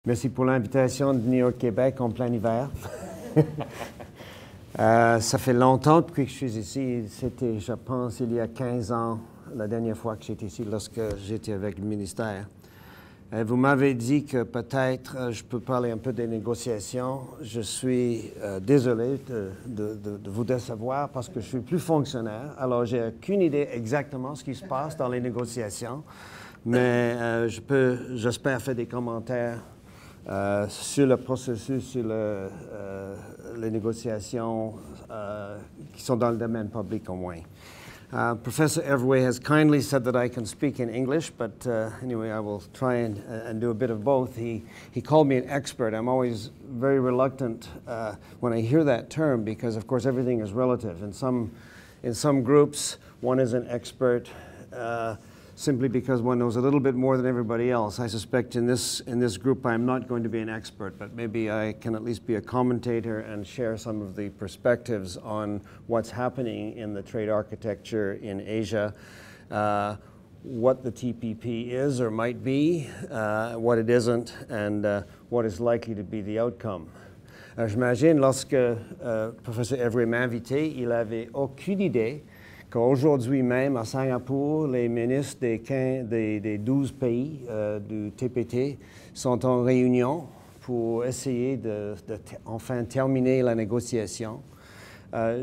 Merci pour l'invitation de venir au Québec en plein hiver. Ça fait longtemps depuis que je suis ici. C'était, je pense, il y a 15 ans, la dernière fois que j'étais ici, lorsque j'étais avec le ministère. Vous m'avez dit que peut-être je peux parler un peu des négociations. Je suis désolé de vous décevoir parce que je suis plus fonctionnaire. Alors, j'ai aucune idée exactement ce qui se passe dans les négociations, mais j'espère faire des commentaires sur le processus, sur les négociations qui sont dans le domaine public au moins. Professor Hervouet has kindly said that I can speak in English, but anyway, I will try and do a bit of both. He called me an expert. I'm always very reluctant when I hear that term because, of course, everything is relative. In some groups, one is an expert simply because one knows a little bit more than everybody else. I suspect in this group I'm not going to be an expert, but maybe I can at least be a commentator and share some of the perspectives on what's happening in the trade architecture in Asia, what the TPP is or might be, what it isn't, and what is likely to be the outcome. J'imagine lorsque Professeur Hervouet m'a invité, il n'avait aucune idée qu'aujourd'hui même, à Singapour, les ministres des 12 pays du TPT sont en réunion pour essayer de enfin terminer la négociation.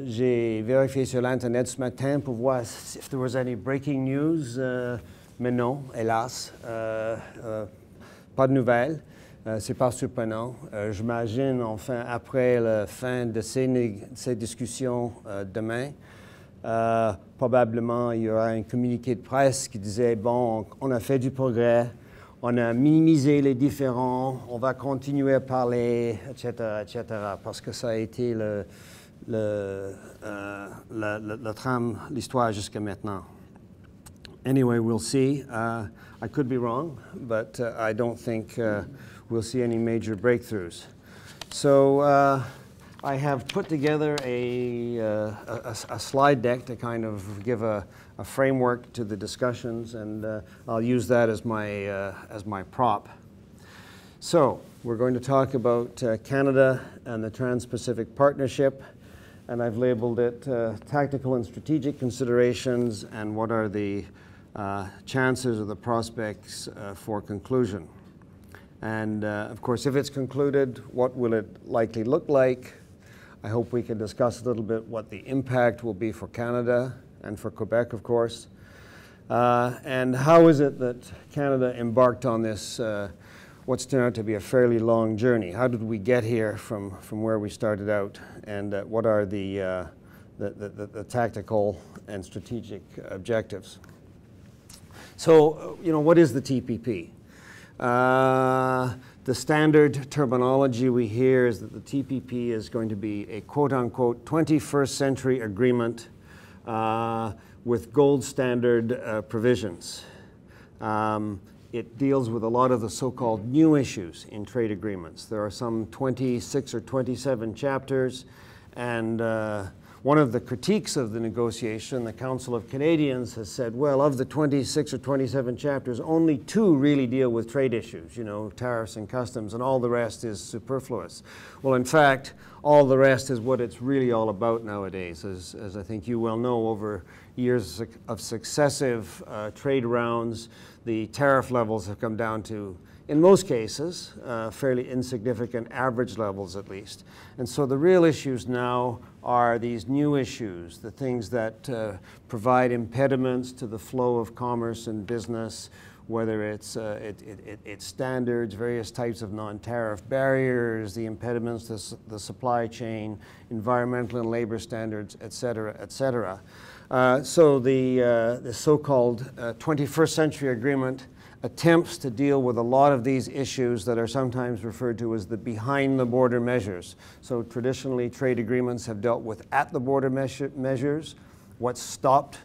J'ai vérifié sur l'Internet ce matin pour voir if there was any breaking news, mais non, hélas, pas de nouvelles. C'est pas surprenant. J'imagine, enfin, après la fin de ces discussions demain, probablement, il y aura un communiqué de presse qui disait, bon, on a fait du progrès, on a minimisé les différends, on va continuer à parler, etc., parce que ça a été la trame, l'histoire jusqu'à maintenant. Anyway, we'll see. I could be wrong, but I don't think we'll see any major breakthroughs. So, I have put together a slide deck to kind of give a framework to the discussions, and I'll use that as my prop. So we're going to talk about Canada and the Trans-Pacific Partnership, and I've labeled it Tactical and Strategic Considerations and what are the chances or the prospects for conclusion. And of course, if it's concluded, what will it likely look like? I hope we can discuss a little bit what the impact will be for Canada and for Quebec, of course. And how is it that Canada embarked on this, what's turned out to be a fairly long journey? How did we get here from where we started out? And what are the tactical and strategic objectives? So, you know, what is the TPP? The standard terminology we hear is that the TPP is going to be a quote-unquote 21st century agreement with gold standard provisions. It deals with a lot of the so-called new issues in trade agreements. There are some 26 or 27 chapters, and one of the critiques of the negotiation, the Council of Canadians has said, well, of the 26 or 27 chapters, only 2 really deal with trade issues, you know, tariffs and customs, and all the rest is superfluous. Well, in fact, all the rest is what it's really all about nowadays. As I think you well know, over years of successive trade rounds, the tariff levels have come down to, in most cases, fairly insignificant average levels at least. And so the real issues now are these new issues, the things that provide impediments to the flow of commerce and business, whether it's standards, various types of non-tariff barriers, the impediments to the supply chain, environmental and labor standards, et cetera, et cetera. So the so-called 21st century agreement attempts to deal with a lot of these issues that are sometimes referred to as the behind-the-border measures. So traditionally, trade agreements have dealt with at-the-border measures, what stopped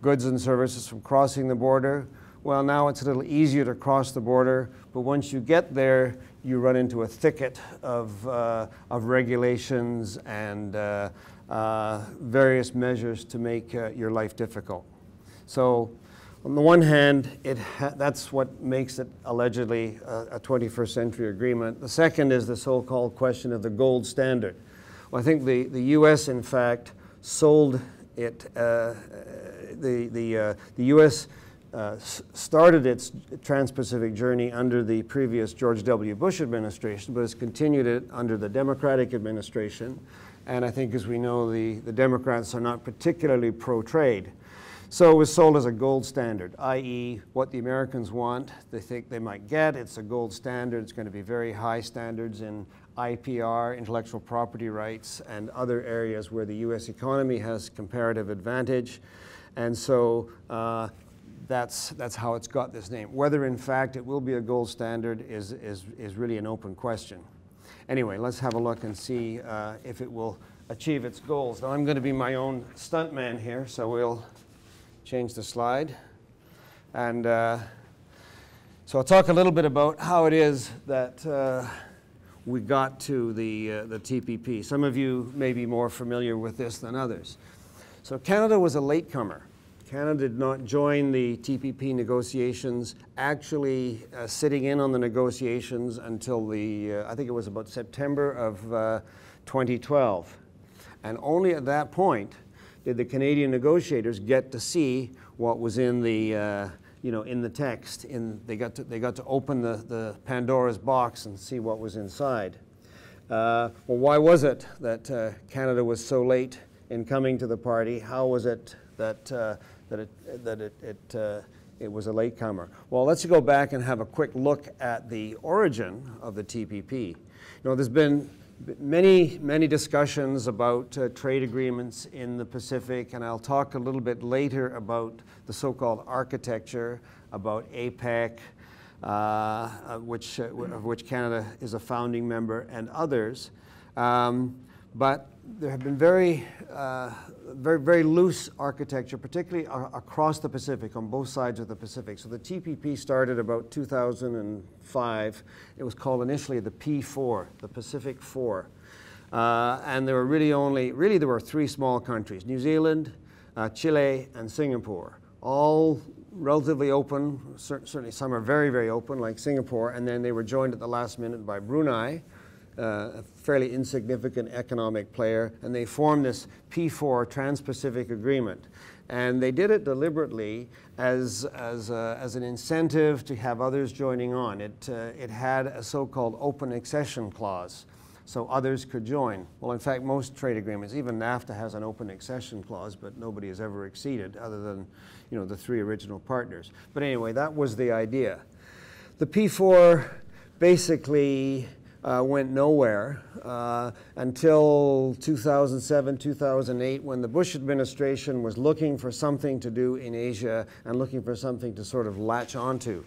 goods and services from crossing the border. Well, now it's a little easier to cross the border, but once you get there, you run into a thicket of regulations and various measures to make your life difficult. So On the one hand, that's what makes it allegedly a 21st century agreement. The second is the so-called question of the gold standard. Well, I think the U.S. in fact sold it. The U.S. Started its trans-Pacific journey under the previous George W. Bush administration, but has continued it under the Democratic administration. And I think, as we know, the Democrats are not particularly pro-trade. So it was sold as a gold standard, i.e. what the Americans want, they think they might get. It's a gold standard. It's going to be very high standards in IPR, intellectual property rights, and other areas where the U.S. economy has comparative advantage. And so that's how it's got this name. Whether, in fact, it will be a gold standard is really an open question. Anyway, let's have a look and see if it will achieve its goals. Now, I'm going to be my own stuntman here, so we'll change the slide. And so I'll talk a little bit about how it is that we got to the TPP. Some of you may be more familiar with this than others. So Canada was a latecomer. Canada did not join the TPP negotiations, actually sitting in on the negotiations until I think it was about September of 2012. And only at that point did the Canadian negotiators get to see what was in the, in the text. They got to open the Pandora's box and see what was inside. Well, why was it that Canada was so late in coming to the party? How was it that it was a latecomer? Well, let's go back and have a quick look at the origin of the TPP. There's been many discussions about trade agreements in the Pacific, and I'll talk a little bit later about the so-called architecture, about APEC, of which Canada is a founding member, and others. But there have been very loose architecture, particularly across the Pacific, on both sides of the Pacific. So the TPP started about 2005. It was called initially the P4, the Pacific Four. And there were there were three small countries: New Zealand, Chile, and Singapore. All relatively open, certainly some are very open, like Singapore, and then they were joined at the last minute by Brunei, a fairly insignificant economic player, and they formed this P4 Trans-Pacific Agreement. And they did it deliberately as an incentive to have others joining on. It had a so-called open accession clause, so others could join. Well, in fact, most trade agreements, even NAFTA has an open accession clause, but nobody has ever exceeded, other than the three original partners. But anyway, that was the idea. The P4 basically went nowhere until 2007, 2008, when the Bush administration was looking for something to do in Asia and looking for something to sort of latch onto.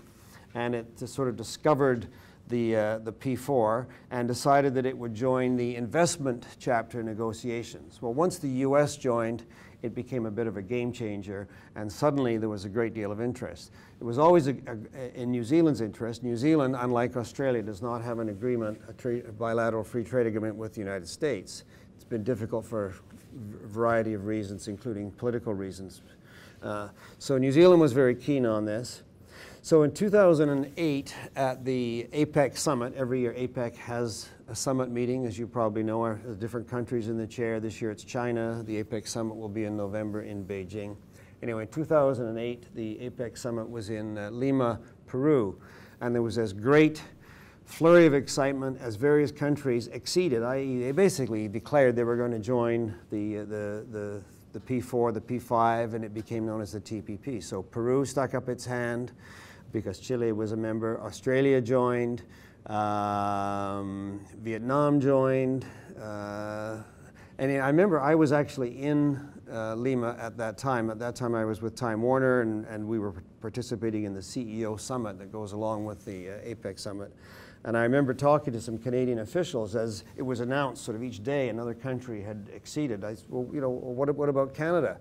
And it sort of discovered the P4 and decided that it would join the investment chapter negotiations. Well, once the US joined, it became a bit of a game changer, and suddenly there was a great deal of interest. It was always in New Zealand's interest. New Zealand, unlike Australia, does not have an agreement, a bilateral free trade agreement with the United States. It's been difficult for a variety of reasons, including political reasons. So New Zealand was very keen on this. So in 2008, at the APEC summit, every year APEC has a summit meeting, as you probably know, there's different countries in the chair. This year it's China. The APEC summit will be in November in Beijing. Anyway, in 2008, the APEC summit was in Lima, Peru, and there was this great flurry of excitement as various countries acceded, i.e. they basically declared they were going to join the P4, the P5, and it became known as the TPP. So Peru stuck up its hand because Chile was a member. Australia joined. Vietnam joined. And I remember I was actually in Lima at that time. At that time I was with Time Warner, and we were participating in the CEO summit that goes along with the APEC summit. And I remember talking to some Canadian officials as it was announced sort of each day another country had acceded. I said, well, what about Canada?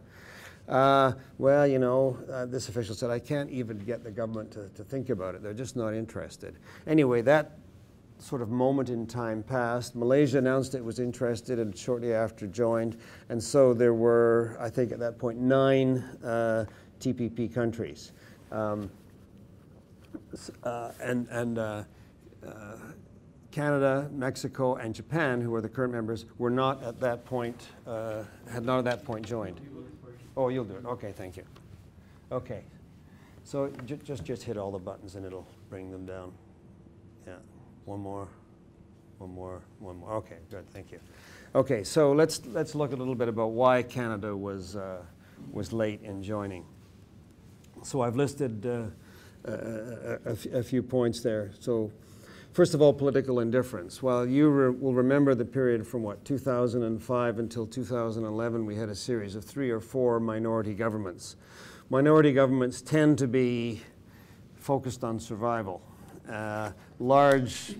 This official said, I can't even get the government to think about it. They're just not interested. Anyway, that sort of moment in time passed. Malaysia announced it was interested and shortly after joined. And so there were, I think at that point, 9 TPP countries. Canada, Mexico, and Japan, who are the current members, were not at that point, had not at that point joined. Oh, you'll do it. Okay, thank you. Okay. So just hit all the buttons and it'll bring them down. Yeah. One more. Okay, good. Thank you. Okay, so let's look a little bit about why Canada was late in joining. So I've listed a few points there. So first of all, political indifference. Well, you will remember the period from 2005 until 2011, we had a series of 3 or 4 minority governments. Minority governments tend to be focused on survival. Large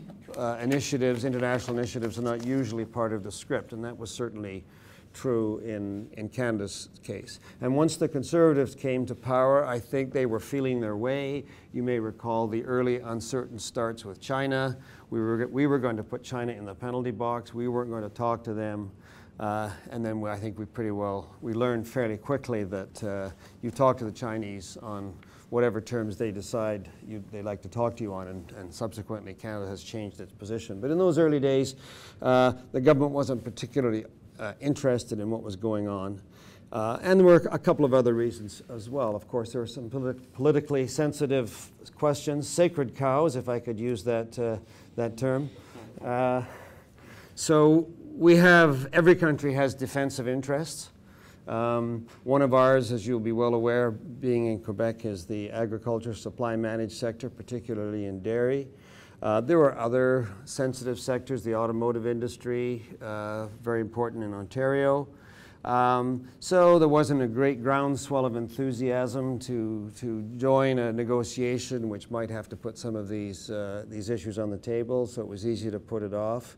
initiatives, international initiatives, are not usually part of the script, and that was certainly true in Canada's case. And once the Conservatives came to power, I think they were feeling their way. You may recall the early uncertain starts with China. We were going to put China in the penalty box. We weren't going to talk to them. And then I think we learned fairly quickly that you talk to the Chinese on whatever terms they decide they like to talk to you on, and subsequently Canada has changed its position. But in those early days, the government wasn't particularly interested in what was going on. And there were a couple of other reasons as well. Of course, there were some politically sensitive questions, sacred cows, if I could use that term. So every country has defensive interests. One of ours, as you'll be well aware, being in Quebec, is the agriculture supply managed sector, particularly in dairy. There were other sensitive sectors, the automotive industry, very important in Ontario. So there wasn't a great groundswell of enthusiasm to join a negotiation which might have to put some of these issues on the table, so it was easy to put it off.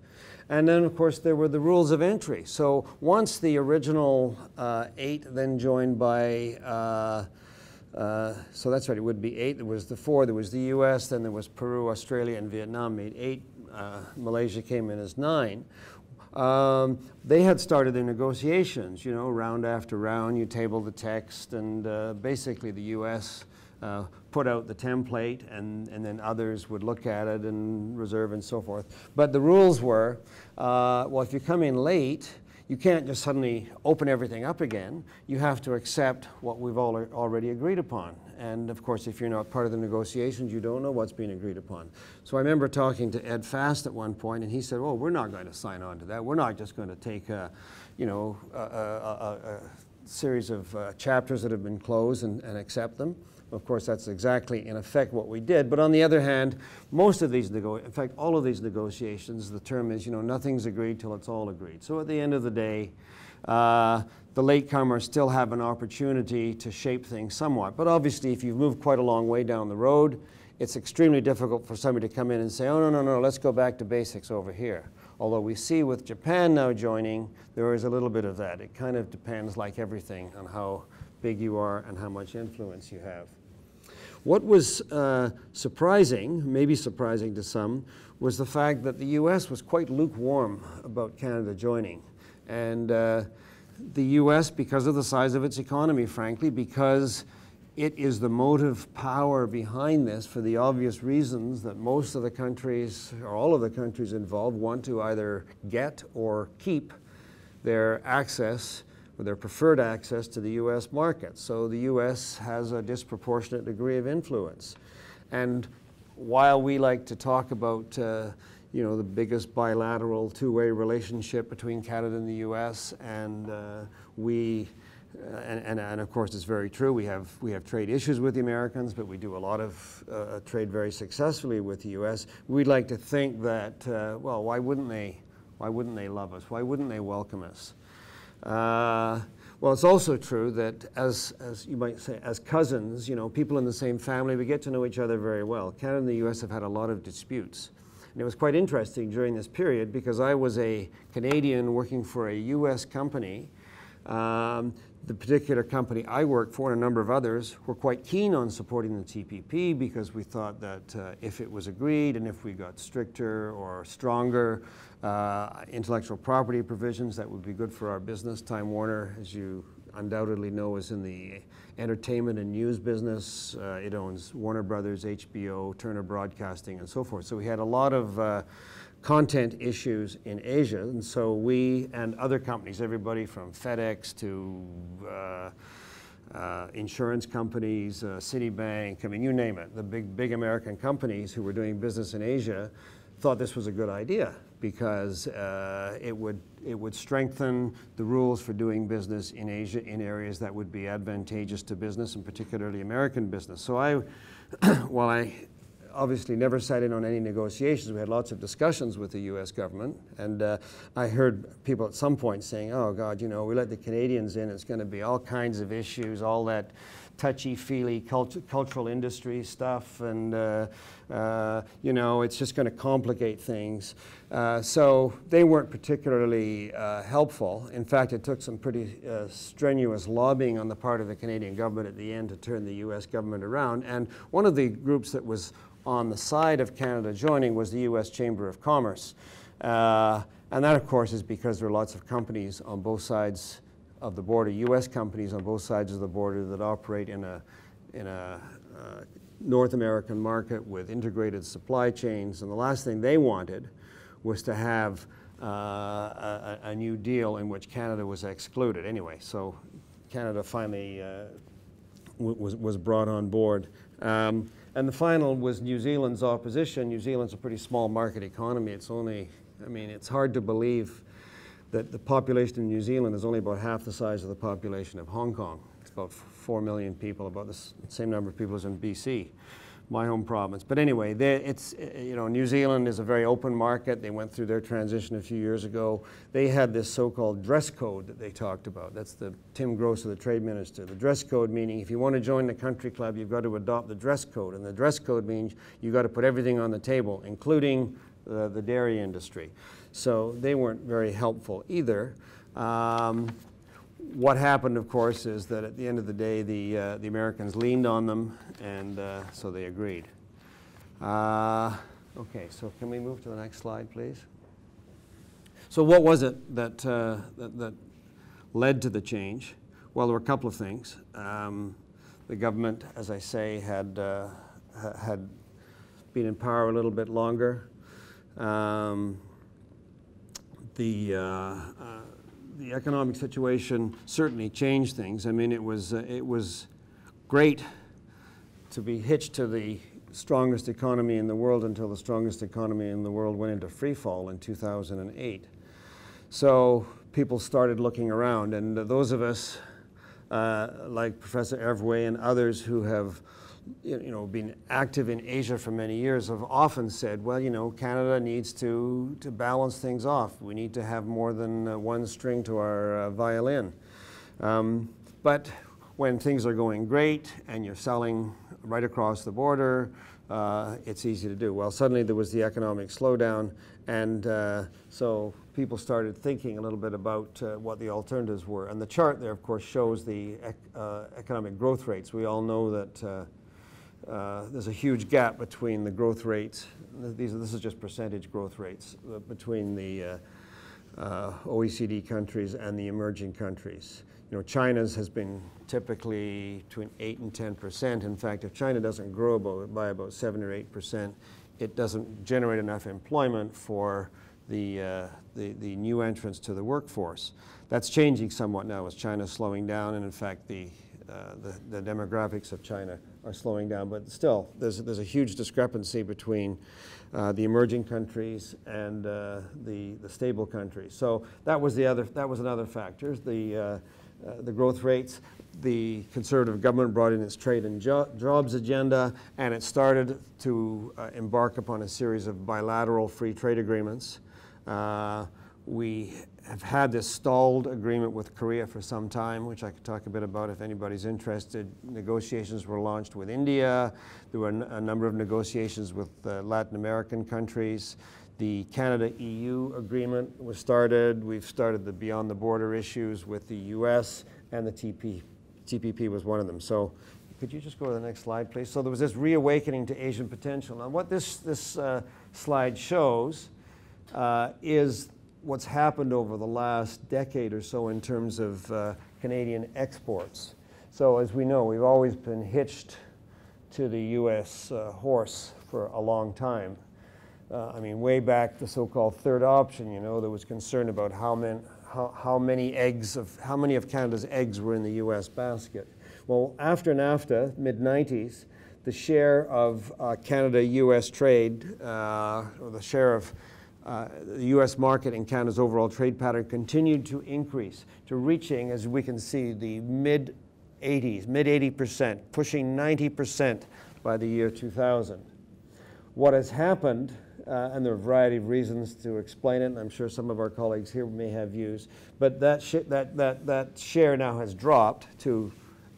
And then, of course, there were the rules of entry. So once the original 8, then joined by so that's right, it would be 8. There was the 4, there was the US, then there was Peru, Australia, and Vietnam made 8. Malaysia came in as 9. They had started their negotiations, round after round. You table the text, and basically the US put out the template, and then others would look at it and reserve and so forth. But the rules were, well, if you come in late, you can't just suddenly open everything up again. You have to accept what we've already agreed upon. And of course, if you're not part of the negotiations, you don't know what's being agreed upon. So I remember talking to Ed Fast at one point, and he said, "Oh, we're not going to sign on to that. We're not just going to take a series of chapters that have been closed and accept them." Of course, that's exactly, in effect, what we did. But on the other hand, most of these, in fact, all of these negotiations, the term is, nothing's agreed till it's all agreed. So at the end of the day, the latecomers still have an opportunity to shape things somewhat. But obviously, if you've moved quite a long way down the road, it's extremely difficult for somebody to come in and say, "Oh, no, let's go back to basics over here." Although we see with Japan now joining, there is a little bit of that. It kind of depends, like everything, on how big you are and how much influence you have. What was surprising, maybe surprising to some, was the fact that the US was quite lukewarm about Canada joining. And the US, because of the size of its economy, frankly, because it is the motive power behind this for the obvious reasons that most of the countries, or all of the countries involved, want to either get or keep their access, or their preferred access to the US market. So the US has a disproportionate degree of influence. And while we like to talk about the biggest bilateral two-way relationship between Canada and the US, and and of course it's very true, we have trade issues with the Americans, but we do a lot of trade very successfully with the US. We'd like to think that, well, why wouldn't they love us? Why wouldn't they welcome us? Well, it's also true that as you might say, as cousins, people in the same family, we get to know each other very well. Canada and the US have had a lot of disputes. And it was quite interesting during this period because I was a Canadian working for a US company. The particular company I worked for and a number of others were quite keen on supporting the TPP because we thought that if it was agreed and if we got stricter or stronger intellectual property provisions, that would be good for our business. Time Warner, as you undoubtedly know is in the entertainment and news business. It owns Warner Brothers, HBO, Turner Broadcasting, and so forth. So we had a lot of content issues in Asia, and so we and other companies, everybody from FedEx to insurance companies, Citibank, I mean, you name it, the big American companies who were doing business in Asia thought this was a good idea because it would strengthen the rules for doing business in Asia in areas that would be advantageous to business, and particularly American business. So while I obviously never sat in on any negotiations, we had lots of discussions with the US government, and I heard people at some point saying, oh God, you know, we let the Canadians in, it's going to be all kinds of issues, all that touchy-feely cultural industry stuff, and you know, it's just going to complicate things. So they weren't particularly helpful. In fact, it took some pretty strenuous lobbying on the part of the Canadian government at the end to turn the US government around. And one of the groups that was on the side of Canada joining was the US Chamber of Commerce. And that, of course, is because there are lots of companies on both sides of the border, US companies on both sides of the border that operate in a North American market with integrated supply chains. And the last thing they wanted was to have a new deal in which Canada was excluded. Anyway, so Canada finally was brought on board. And the final was New Zealand's opposition. New Zealand's a pretty small market economy. It's only, I mean, it's hard to believe that the population in New Zealand is only about half the size of the population of Hong Kong. It's about 4 million people, about the same number of people as in BC, my home province. But anyway, it's, you know, New Zealand is a very open market. They went through their transition a few years ago. They had this so-called dress code that they talked about. That's the Tim Gross, the trade minister. The dress code meaning if you want to join the country club, you've got to adopt the dress code. And the dress code means you've got to put everything on the table, including the dairy industry. So they weren't very helpful either. What happened, of course, is that at the end of the day, the Americans leaned on them, and so they agreed. Okay, so can we move to the next slide, please? So what was it that, that led to the change? Well, there were a couple of things. The government, as I say, had been in power a little bit longer. The economic situation certainly changed things. I mean, it was great to be hitched to the strongest economy in the world until the strongest economy in the world went into free fall in 2008. So people started looking around, and those of us like Professor Hervouet and others who have been active in Asia for many years have often said, well, you know, Canada needs to balance things off. We need to have more than one string to our violin. But when things are going great and you're selling right across the border, it's easy to do. Well, suddenly there was the economic slowdown, and so people started thinking a little bit about what the alternatives were. And the chart there, of course, shows the economic growth rates. We all know that there's a huge gap between the growth rates. This is just percentage growth rates between the OECD countries and the emerging countries. You know, China's has been typically between 8 and 10%. In fact, if China doesn't grow by about 7 or 8%, it doesn't generate enough employment for the new entrants to the workforce. That's changing somewhat now as China's slowing down, and in fact the demographics of China are slowing down, but still there's a huge discrepancy between the emerging countries and the stable countries. So that was another factor. The growth rates. The Conservative government brought in its trade and jobs agenda, and it started to embark upon a series of bilateral free trade agreements. We have had this stalled agreement with Korea for some time, which I could talk a bit about if anybody's interested. Negotiations were launched with India. There were a number of negotiations with Latin American countries. The Canada-EU agreement was started. We've started the beyond the border issues with the US, and the TPP was one of them. So could you just go to the next slide, please? So there was this reawakening to Asian potential. Now what this slide shows is what's happened over the last decade or so in terms of Canadian exports. So as we know, we've always been hitched to the U.S. Horse for a long time. I mean, way back the so-called third option, you know, there was concern about how many of Canada's eggs were in the U.S. basket. Well, after NAFTA, mid-90s, the share of Canada-U.S. trade, or the share of the U.S. market in Canada's overall trade pattern continued to increase, to reaching, as we can see, the mid-80s, mid-80%, pushing 90% by the year 2000. What has happened, and there are a variety of reasons to explain it, and I'm sure some of our colleagues here may have views, but that share now has dropped to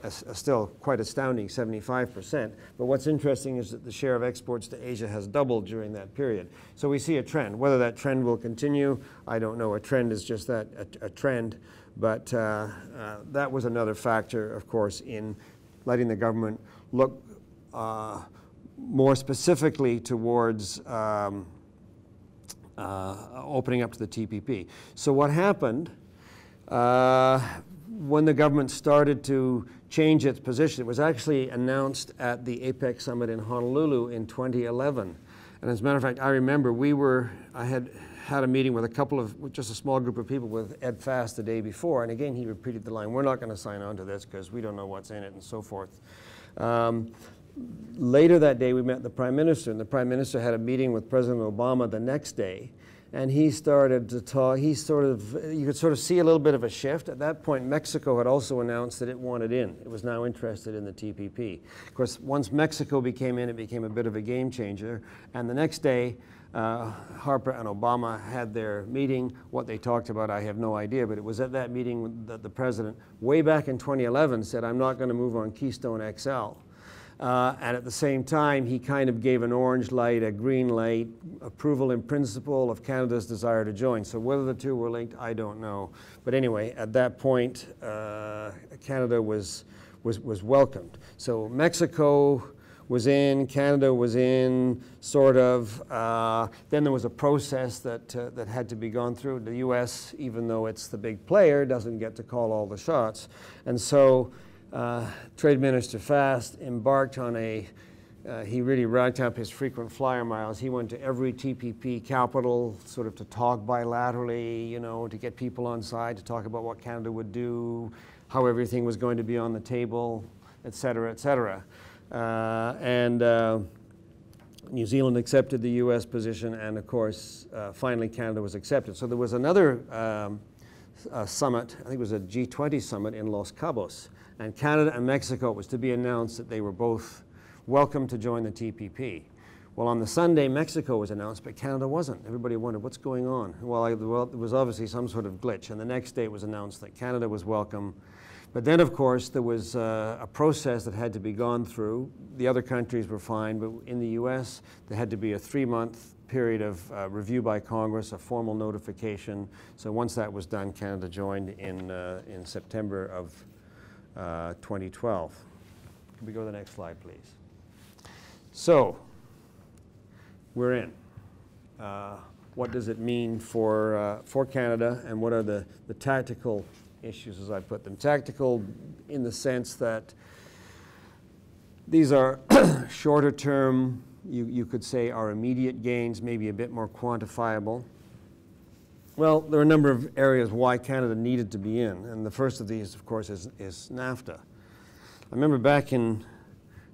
a still quite astounding 75%. But what's interesting is that the share of exports to Asia has doubled during that period. So we see a trend. Whether that trend will continue, I don't know. A trend is just that, a trend. But that was another factor, of course, in letting the government look more specifically towards opening up to the TPP. So what happened when the government started to change its position, it was actually announced at the APEC summit in Honolulu in 2011. And as a matter of fact, I remember I had a meeting with just a small group of people with Ed Fast the day before, and again he repeated the line, we're not going to sign on to this because we don't know what's in it and so forth. Later that day we met the Prime Minister, and the Prime Minister had a meeting with President Obama the next day, and he started to talk, you could sort of see a little bit of a shift. At that point, Mexico had also announced that it wanted in. It was now interested in the TPP. Of course, once Mexico became in, it became a bit of a game changer. And the next day, Harper and Obama had their meeting. What they talked about, I have no idea, but it was at that meeting that the President, way back in 2011, said, I'm not going to move on Keystone XL. And at the same time, he kind of gave an orange light, a green light, approval in principle of Canada's desire to join. So whether the two were linked, I don't know. But anyway, at that point, Canada was welcomed. So Mexico was in, Canada was in, sort of. Then there was a process that had to be gone through. The U.S., even though it's the big player, doesn't get to call all the shots. And so Trade Minister Fast embarked on he really racked up his frequent flyer miles. He went to every TPP capital sort of to talk bilaterally, you know, to get people on side, to talk about what Canada would do, how everything was going to be on the table, et cetera, et cetera. New Zealand accepted the U.S. position, and of course, finally Canada was accepted. So there was another summit, I think it was a G20 summit in Los Cabos, and Canada and Mexico, it was to be announced that they were both welcome to join the TPP. Well, on the Sunday, Mexico was announced, but Canada wasn't. Everybody wondered, what's going on? Well, there was obviously some sort of glitch, and the next day it was announced that Canada was welcome. But then, of course, there was a process that had to be gone through. The other countries were fine, but in the U.S., there had to be a 3-month period of review by Congress, a formal notification. So once that was done, Canada joined in September of 2012. Can we go to the next slide, please? So, we're in. What does it mean for Canada, and what are the tactical issues, as I put them? Tactical in the sense that these are shorter term, you could say are immediate gains, maybe a bit more quantifiable. Well, there are a number of areas why Canada needed to be in, and the first of these, of course, is NAFTA. I remember back in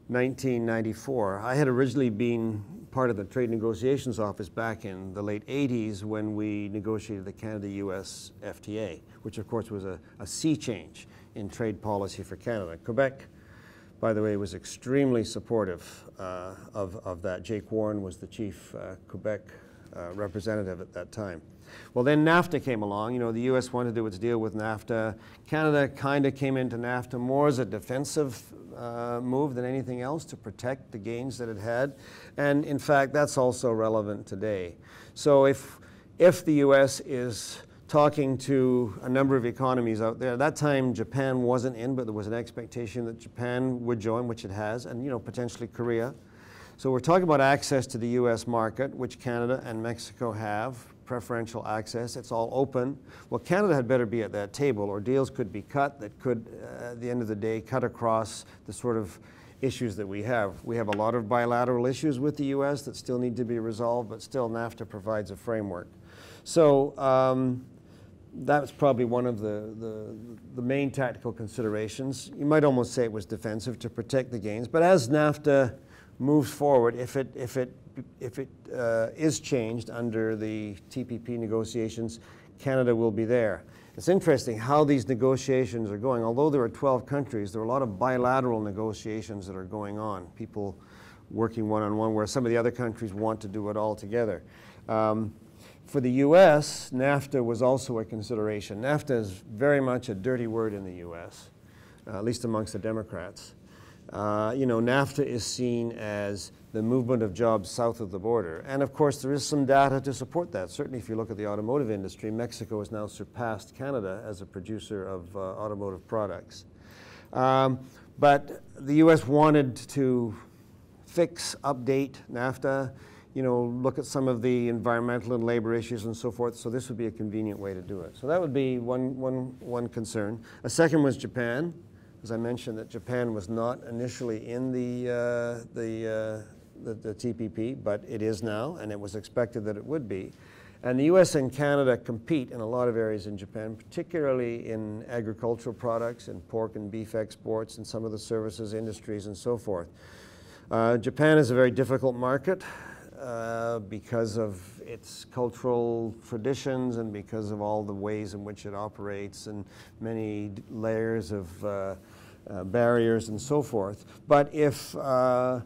1994, I had originally been part of the Trade Negotiations Office back in the late 80s when we negotiated the Canada-US FTA, which of course was a sea change in trade policy for Canada. Quebec, by the way, was extremely supportive of that. Jake Warren was the chief Quebec representative at that time. Well, then NAFTA came along. You know, the U.S. wanted to do its deal with NAFTA. Canada kind of came into NAFTA more as a defensive move than anything else to protect the gains that it had. And in fact, that's also relevant today. So if the U.S. is talking to a number of economies out there, at that time Japan wasn't in, but there was an expectation that Japan would join, which it has, and, you know, potentially Korea. So we're talking about access to the U.S. market, which Canada and Mexico have, preferential access. It's all open. Well, Canada had better be at that table, or deals could be cut that could, at the end of the day, cut across the sort of issues that we have. We have a lot of bilateral issues with the U.S. that still need to be resolved, but still NAFTA provides a framework. So that's probably one of the main tactical considerations. You might almost say it was defensive to protect the gains, but as NAFTA moves forward, if it is changed under the TPP negotiations, Canada will be there. It's interesting how these negotiations are going. Although there are 12 countries, there are a lot of bilateral negotiations that are going on, people working one-on-one, where some of the other countries want to do it all together. For the U.S., NAFTA was also a consideration. NAFTA is very much a dirty word in the U.S., at least amongst the Democrats. You know, NAFTA is seen as the movement of jobs south of the border. And of course, there is some data to support that. Certainly, if you look at the automotive industry, Mexico has now surpassed Canada as a producer of automotive products. But the U.S. wanted to fix, update NAFTA, you know, look at some of the environmental and labor issues and so forth. So this would be a convenient way to do it. So that would be one concern. A second was Japan. As I mentioned, that Japan was not initially in the TPP, but it is now, and it was expected that it would be. And the U.S. and Canada compete in a lot of areas in Japan, particularly in agricultural products and pork and beef exports and some of the services industries and so forth. Japan is a very difficult market because of its cultural traditions and because of all the ways in which it operates and many layers of barriers and so forth. But if the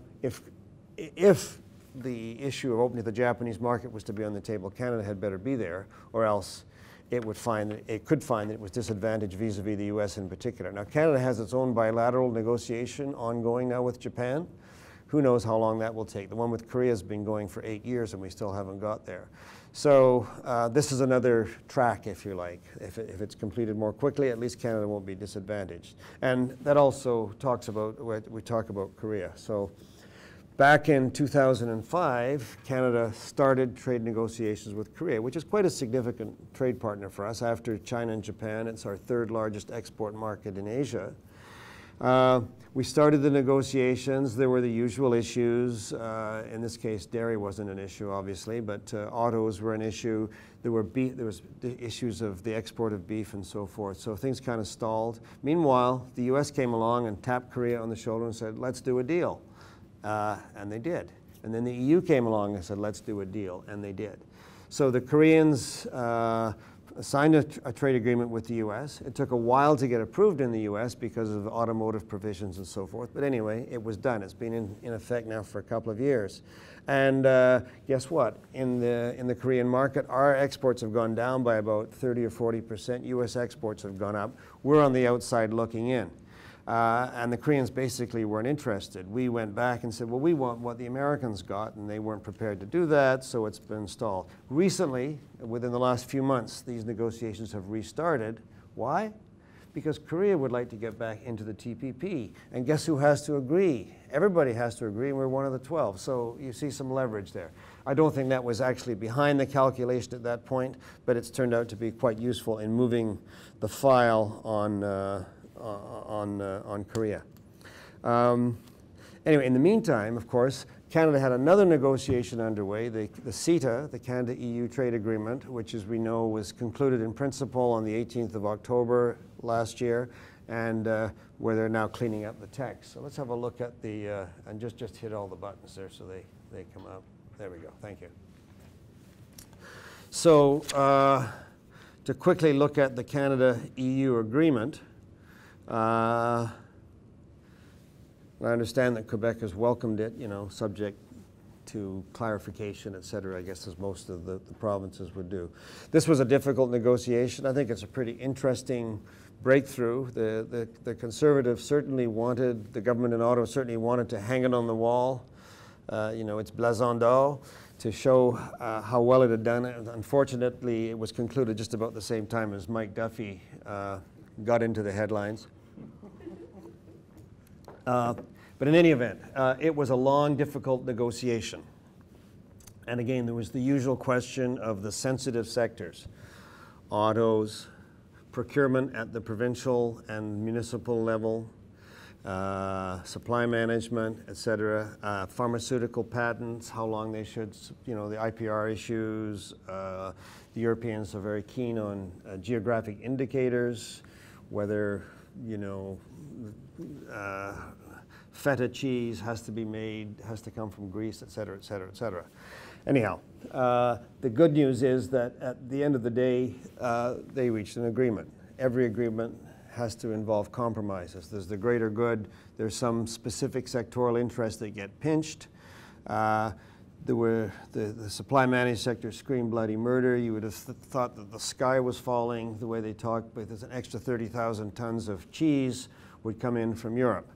issue of opening the Japanese market was to be on the table, Canada had better be there, or else it could find that it was disadvantaged vis-a-vis the U.S. in particular. Now, Canada has its own bilateral negotiation ongoing now with Japan. Who knows how long that will take? The one with Korea has been going for 8 years and we still haven't got there. So this is another track, if you like. If it's completed more quickly, at least Canada won't be disadvantaged. And that also talks about, we talk about Korea. So back in 2005, Canada started trade negotiations with Korea, which is quite a significant trade partner for us. After China and Japan, it's our third largest export market in Asia. We started the negotiations. There were the usual issues. In this case, dairy wasn't an issue, obviously, but autos were an issue. There was the issues of the export of beef and so forth. So things kind of stalled. Meanwhile, the U.S. came along and tapped Korea on the shoulder and said, let's do a deal. And they did. And then the EU came along and said, let's do a deal. And they did. So the Koreans signed a trade agreement with the U.S. It took a while to get approved in the U.S. because of automotive provisions and so forth. But anyway, it was done. It's been in effect now for a couple of years. And guess what? In the Korean market, our exports have gone down by about 30 or 40%. U.S. exports have gone up. We're on the outside looking in. And the Koreans basically weren't interested. We went back and said, well, we want what the Americans got, and they weren't prepared to do that, so it's been stalled. Recently, within the last few months, these negotiations have restarted. Why? Because Korea would like to get back into the TPP. And guess who has to agree? Everybody has to agree, and we're one of the 12. So you see some leverage there. I don't think that was actually behind the calculation at that point, but it's turned out to be quite useful in moving the file on Korea. Anyway, in the meantime, of course, Canada had another negotiation underway, the CETA, the Canada-EU Trade Agreement, which, as we know, was concluded in principle on the 18th of October last year, and where they're now cleaning up the text. So let's have a look at the, and just hit all the buttons there so they come up. There we go, thank you. So to quickly look at the Canada-EU Agreement, I understand that Quebec has welcomed it, you know, subject to clarification, et cetera, I guess, as most of the provinces would do. This was a difficult negotiation. I think it's a pretty interesting breakthrough. The Conservatives certainly wanted, the government in Ottawa certainly wanted to hang it on the wall, you know, its blason d'or, to show how well it had done. Unfortunately, it was concluded just about the same time as Mike Duffy got into the headlines. But in any event, it was a long, difficult negotiation. And again, there was the usual question of the sensitive sectors, autos, procurement at the provincial and municipal level, supply management, et cetera, pharmaceutical patents, how long they should, the IPR issues. The Europeans are very keen on geographic indicators, whether, feta cheese has to be made, has to come from Greece, et cetera, et cetera, et cetera. Anyhow, the good news is that at the end of the day, they reached an agreement. Every agreement has to involve compromises. There's the greater good. There's some specific sectoral interests that get pinched. There were the supply managed sector screamed bloody murder. You would have thought that the sky was falling the way they talked, but there's an extra 30,000 tons of cheese would come in from Europe.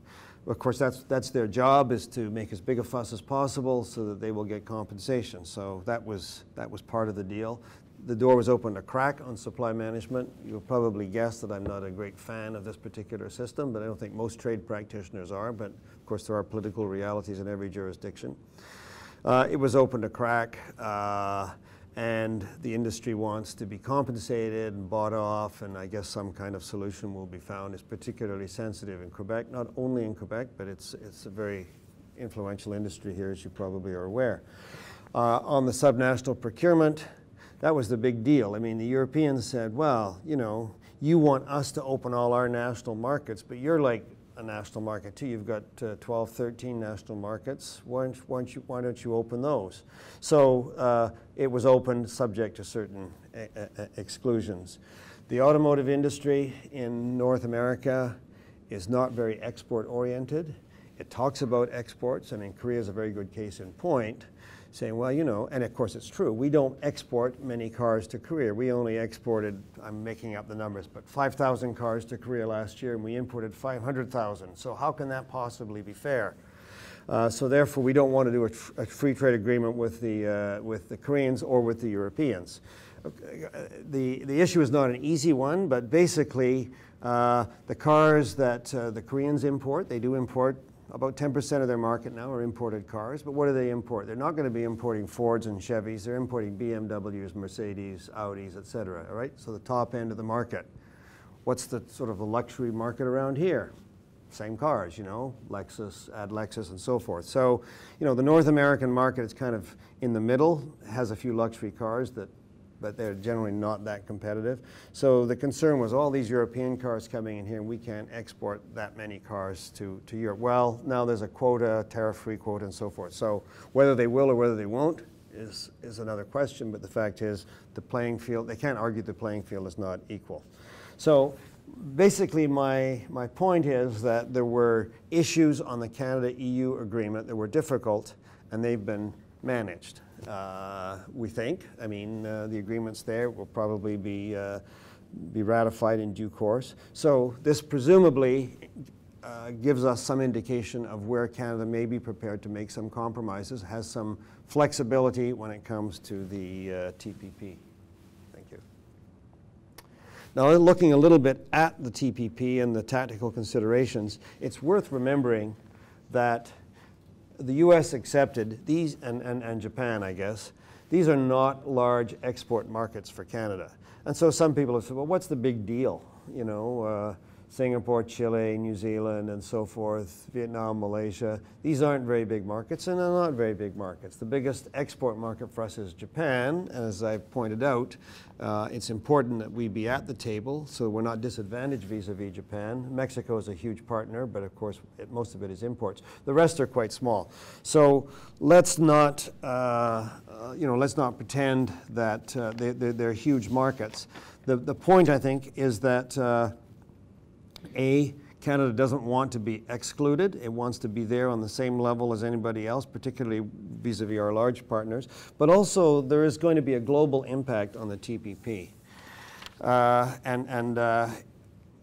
Of course, that's their job, is to make as big a fuss as possible so that they will get compensation. So that was part of the deal. The door was open a crack on supply management. You'll probably guess that I'm not a great fan of this particular system, but I don't think most trade practitioners are. But of course, there are political realities in every jurisdiction. It was open to crack, and the industry wants to be compensated and bought off, and I guess some kind of solution will be found. It's particularly sensitive in Quebec, not only in Quebec, but it's a very influential industry here, as you probably are aware. On the subnational procurement, that was the big deal. I mean, the Europeans said, well, you want us to open all our national markets, but you're like a national market too. You've got 12, 13 national markets. Why don't you open those? So it was opened subject to certain exclusions. The automotive industry in North America is not very export oriented. It talks about exports. I mean, Korea is a very good case in point, saying, well, and of course it's true, we don't export many cars to Korea. We only exported, I'm making up the numbers, but 5,000 cars to Korea last year, and we imported 500,000. So how can that possibly be fair? So therefore, we don't want to do a free trade agreement with the Koreans or with the Europeans. The issue is not an easy one, but basically, the cars that the Koreans import, they do import about 10% of their market now are imported cars, but what do they import? They're not going to be importing Fords and Chevys. They're importing BMWs, Mercedes, Audis, et cetera, all right? So the top end of the market. What's the sort of the luxury market around here? Same cars, Lexus, add Lexus, and so forth. So, the North American market is kind of in the middle, has a few luxury cars but they're generally not that competitive. So the concern was all these European cars coming in here, and we can't export that many cars to Europe. Well, now there's a quota, tariff-free quota, and so forth. So whether they will or whether they won't is another question, but the fact is the playing field, they can't argue the playing field is not equal. So basically my point is that there were issues on the Canada-EU agreement that were difficult, and they've been managed. We think. I mean, the agreements there will probably be ratified in due course. So this presumably gives us some indication of where Canada may be prepared to make some compromises, has some flexibility when it comes to the TPP. Thank you. Now, looking a little bit at the TPP and the tactical considerations, it's worth remembering that the U.S. accepted these, and Japan, I guess, these are not large export markets for Canada. And so some people have said, well, what's the big deal? Singapore, Chile, New Zealand, and so forth, Vietnam, Malaysia. These aren't very big markets, and they're not very big markets. The biggest export market for us is Japan, and as I pointed out, it's important that we be at the table so we're not disadvantaged vis-a-vis Japan. Mexico is a huge partner, but of course, most of it is imports. The rest are quite small. So let's not, let's not pretend that they're huge markets. The point, I think, is that Canada doesn't want to be excluded. It wants to be there on the same level as anybody else, particularly vis-a-vis our large partners. But also, there is going to be a global impact on the TPP.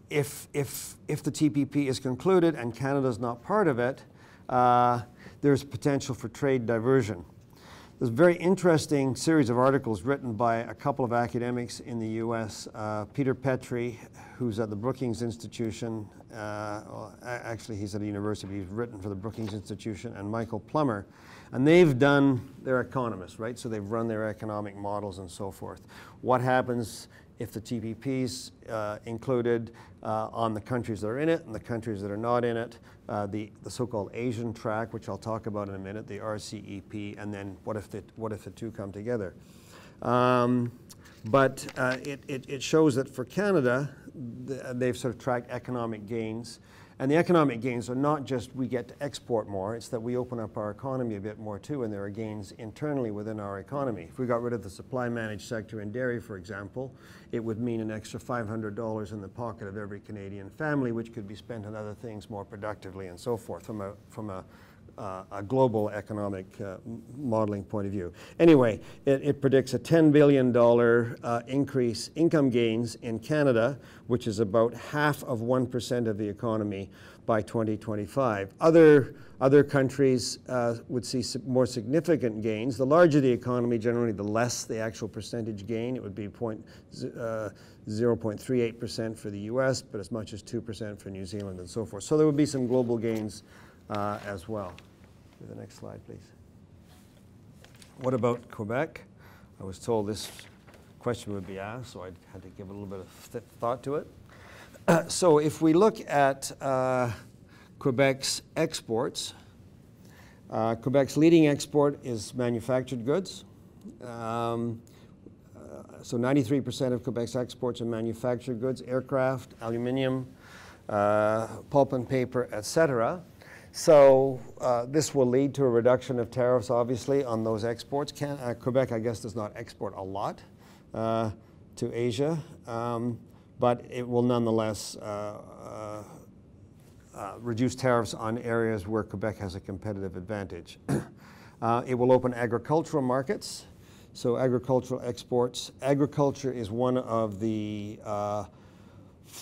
If the TPP is concluded and Canada is not part of it, there's potential for trade diversion. there's a very interesting series of articles written by a couple of academics in the U.S. Peter Petrie, who's at the Brookings Institution. Well, actually, he's at a university, but he's written for the Brookings Institution, and Michael Plummer. And they've done, they're economists, right? So they've run their economic models and so forth. What happens if the TPP's included on the countries that are in it and the countries that are not in it, the so-called Asian track, which I'll talk about in a minute, the RCEP, and then what if the two come together? But it shows that for Canada, they've sort of tracked economic gains. And the economic gains are not just we get to export more, it's that we open up our economy a bit more too, and there are gains internally within our economy. If we got rid of the supply managed sector in dairy, for example, it would mean an extra $500 in the pocket of every Canadian family, which could be spent on other things more productively and so forth from a global economic modeling point of view. Anyway, it predicts a $10 billion increase income gains in Canada, which is about half of 1% of the economy by 2025. Other countries would see more significant gains. The larger the economy, generally the less the actual percentage gain. It would be 0.38% for the US, but as much as 2% for New Zealand and so forth. So there would be some global gains as well. The next slide, please. What about Quebec? I was told this question would be asked, so I had to give a little bit of thought to it. So if we look at Quebec's exports, Quebec's leading export is manufactured goods. So 93% of Quebec's exports are manufactured goods, aircraft, aluminium, pulp and paper, etc. So this will lead to a reduction of tariffs, obviously, on those exports. Quebec, I guess, does not export a lot to Asia, but it will nonetheless reduce tariffs on areas where Quebec has a competitive advantage. It will open agricultural markets, so agricultural exports. Agriculture is one of the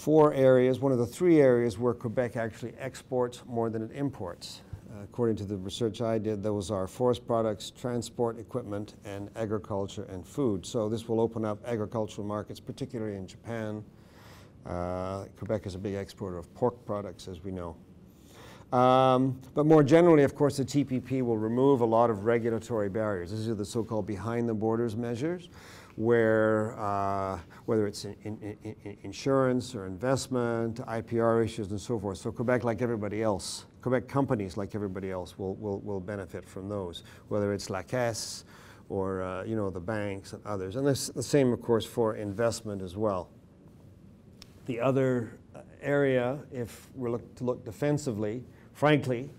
one of the three areas where Quebec actually exports more than it imports. According to the research I did, those are forest products, transport equipment, and agriculture and food. So this will open up agricultural markets, particularly in Japan. Quebec is a big exporter of pork products, as we know. But more generally, of course, the TPP will remove a lot of regulatory barriers. These are the so-called behind-the-borders measures, where whether it's in insurance or investment, IPR issues and so forth. So Quebec, like everybody else, Quebec companies, like everybody else, will benefit from those, whether it's La Caisse or the banks and others. And this, the same, of course, for investment as well. The other area, if we're to look defensively, frankly,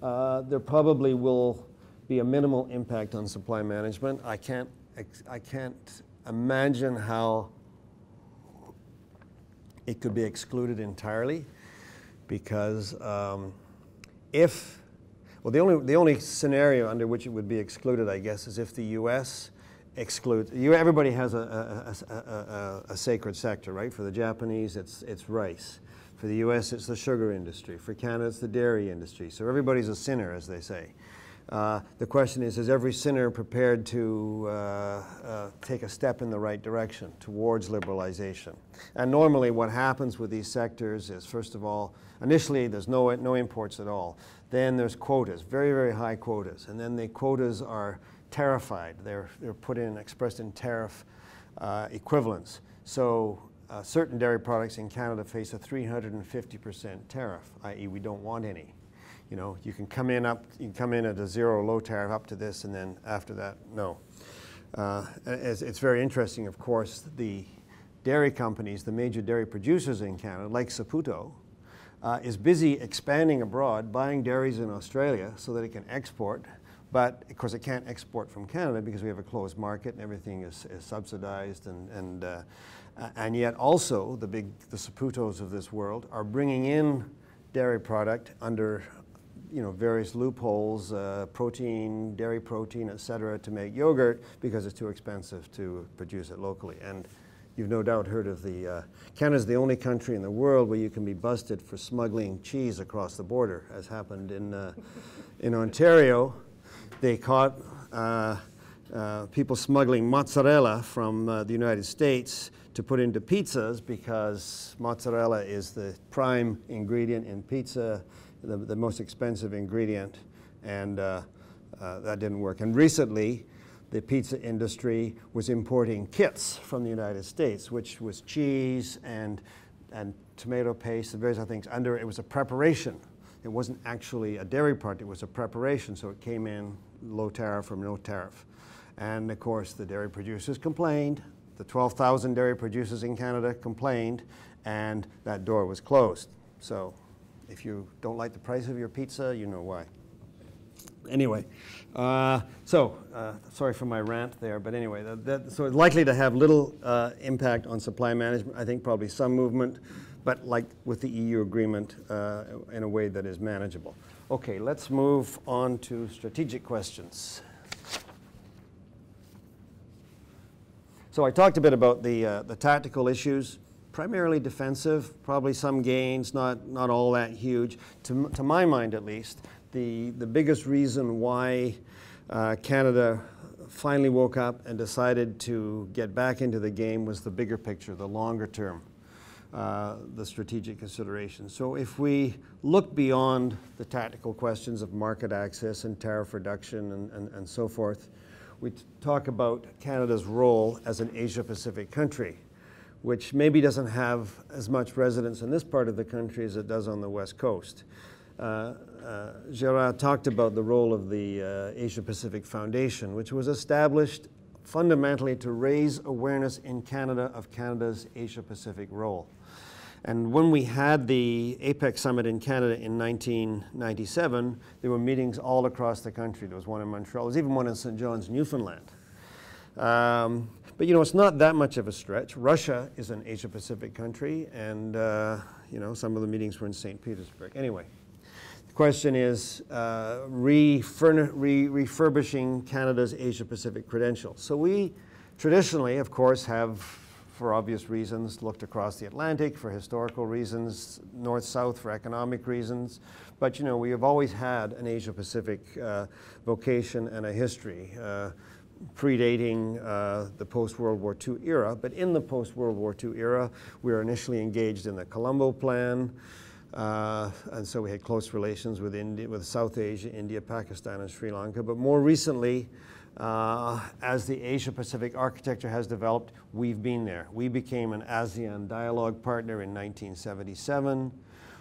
there probably will be a minimal impact on supply management. I can't imagine how it could be excluded entirely, because the only scenario under which it would be excluded, I guess, is if the U.S. excludes. Everybody has a sacred sector, right? For the Japanese, it's rice. For the U.S., it's the sugar industry. For Canada, it's the dairy industry. So everybody's a sinner, as they say. The question is every sinner prepared to take a step in the right direction towards liberalization? And normally what happens with these sectors is, first of all, initially there's no imports at all. Then there's quotas, very, very high quotas. And then the quotas are tariffied. They're expressed in tariff equivalents. So certain dairy products in Canada face a 350% tariff, i.e. we don't want any. You can come in at a zero low tariff up to this, and then after that, no. It's very interesting, of course, the dairy companies, the major dairy producers in Canada, like Saputo, is busy expanding abroad, buying dairies in Australia so that it can export. But of course, it can't export from Canada because we have a closed market and everything is subsidized, and yet also the Saputos of this world are bringing in dairy product under various loopholes, protein, dairy protein, et cetera, to make yogurt because it's too expensive to produce it locally. And you've no doubt heard of Canada's the only country in the world where you can be busted for smuggling cheese across the border, as happened in Ontario. They caught people smuggling mozzarella from the United States to put into pizzas because mozzarella is the prime ingredient in pizza, the most expensive ingredient, and that didn't work. And recently, the pizza industry was importing kits from the United States, which was cheese and tomato paste and various other things. It was a preparation. It wasn't actually a dairy product, it was a preparation, so it came in low tariff or no tariff. And of course, the dairy producers complained. The 12,000 dairy producers in Canada complained, and that door was closed. So if you don't like the price of your pizza, you know why. Anyway, sorry for my rant there, but anyway, so it's likely to have little impact on supply management. I think probably some movement, but like with the EU agreement, in a way that is manageable. Okay, let's move on to strategic questions. So I talked a bit about the tactical issues, primarily defensive, probably some gains, not all that huge. To my mind, at least, the biggest reason why Canada finally woke up and decided to get back into the game was the bigger picture, the longer term, the strategic considerations. So if we look beyond the tactical questions of market access and tariff reduction and so forth, we talk about Canada's role as an Asia-Pacific country, which maybe doesn't have as much residence in this part of the country as it does on the West Coast. Gérard talked about the role of the Asia-Pacific Foundation, which was established fundamentally to raise awareness in Canada of Canada's Asia-Pacific role. And when we had the APEC summit in Canada in 1997, there were meetings all across the country. There was one in Montreal. There was even one in St. John's, Newfoundland. But you know, it's not that much of a stretch. Russia is an Asia-Pacific country, and you know, some of the meetings were in St. Petersburg. Anyway, the question is refurbishing Canada's Asia-Pacific credentials. So we traditionally, of course, have, for obvious reasons, looked across the Atlantic for historical reasons, north-south for economic reasons. But you know, we have always had an Asia-Pacific vocation and a history, predating the post-World War II era. But in the post-World War II era, we were initially engaged in the Colombo Plan, and so we had close relations with India, with South Asia, India, Pakistan, and Sri Lanka. But more recently, as the Asia-Pacific architecture has developed, we've been there. We became an ASEAN dialogue partner in 1977.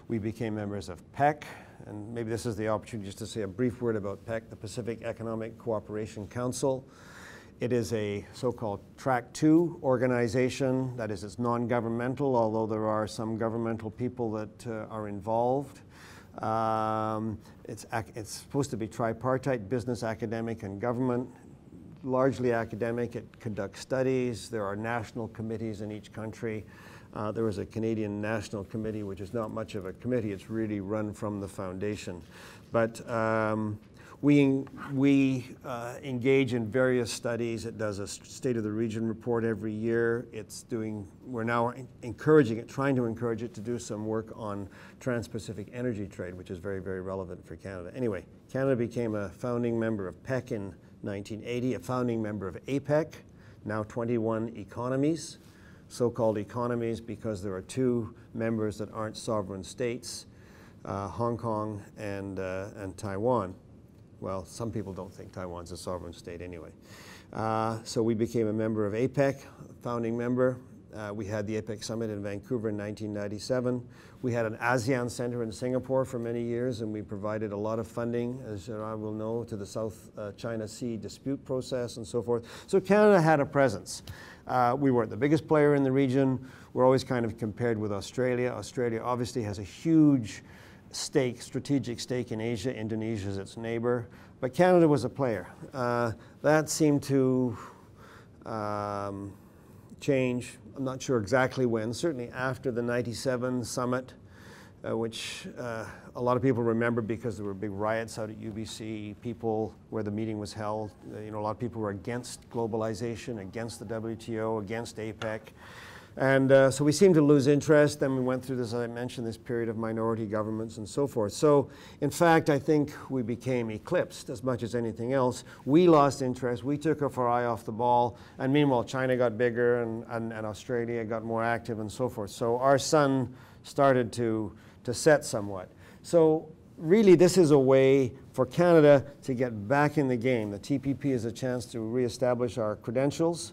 We became members of PEC, and maybe this is the opportunity just to say a brief word about PEC, the Pacific Economic Cooperation Council. It is a so-called Track 2 organization. That is, it's non-governmental, although there are some governmental people that are involved. It's supposed to be tripartite, business, academic, and government. Largely academic. It conducts studies. There are national committees in each country. There was a Canadian National Committee, which is not much of a committee. It's really run from the foundation. But we engage in various studies. It does a State of the Region report every year. We're now encouraging it, trying to encourage it to do some work on trans-Pacific energy trade, which is very, very relevant for Canada. Anyway, Canada became a founding member of PEC in 1980, a founding member of APEC, now 21 economies, so-called economies because there are two members that aren't sovereign states, Hong Kong and Taiwan. Well, some people don't think Taiwan's a sovereign state anyway. So we became a member of APEC, founding member. We had the APEC summit in Vancouver in 1997. We had an ASEAN center in Singapore for many years, and we provided a lot of funding, as Gérard will know, to the South China Sea dispute process and so forth. So Canada had a presence. We weren't the biggest player in the region. We're always kind of compared with Australia. Australia obviously has a huge stake, strategic stake in Asia. Indonesia is its neighbor. But Canada was a player. That seemed to change. I'm not sure exactly when, certainly after the 97 summit, which a lot of people remember because there were big riots out at UBC, people where the meeting was held. You know, a lot of people were against globalization, against the WTO, against APEC. And so we seemed to lose interest. Then we went through this, as I mentioned, this period of minority governments and so forth. So in fact, I think we became eclipsed as much as anything else. We lost interest. We took our eye off the ball. And meanwhile, China got bigger and Australia got more active and so forth. So our sun started to set somewhat. So really, this is a way for Canada to get back in the game. The TPP is a chance to reestablish our credentials,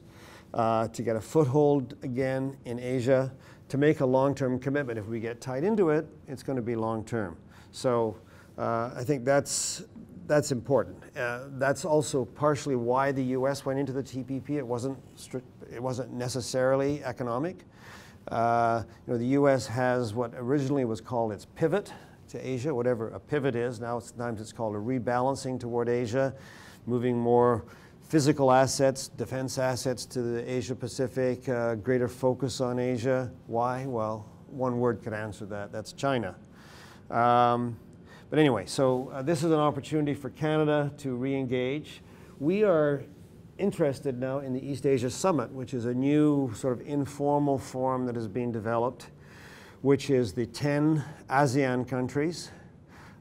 to get a foothold again in Asia, to make a long-term commitment. If we get tied into it, it's going to be long-term. So I think that's important. That's also partially why the U.S. went into the TPP. It wasn't necessarily economic. The U.S. has what originally was called its pivot to Asia, whatever a pivot is. Now sometimes it's called a rebalancing toward Asia, moving more physical assets, defense assets to the Asia Pacific, greater focus on Asia. Why? Well, one word could answer that. That's China. But anyway, so this is an opportunity for Canada to re-engage. We are interested now in the East Asia Summit, which is a new sort of informal forum that is being developed, which is the 10 ASEAN countries,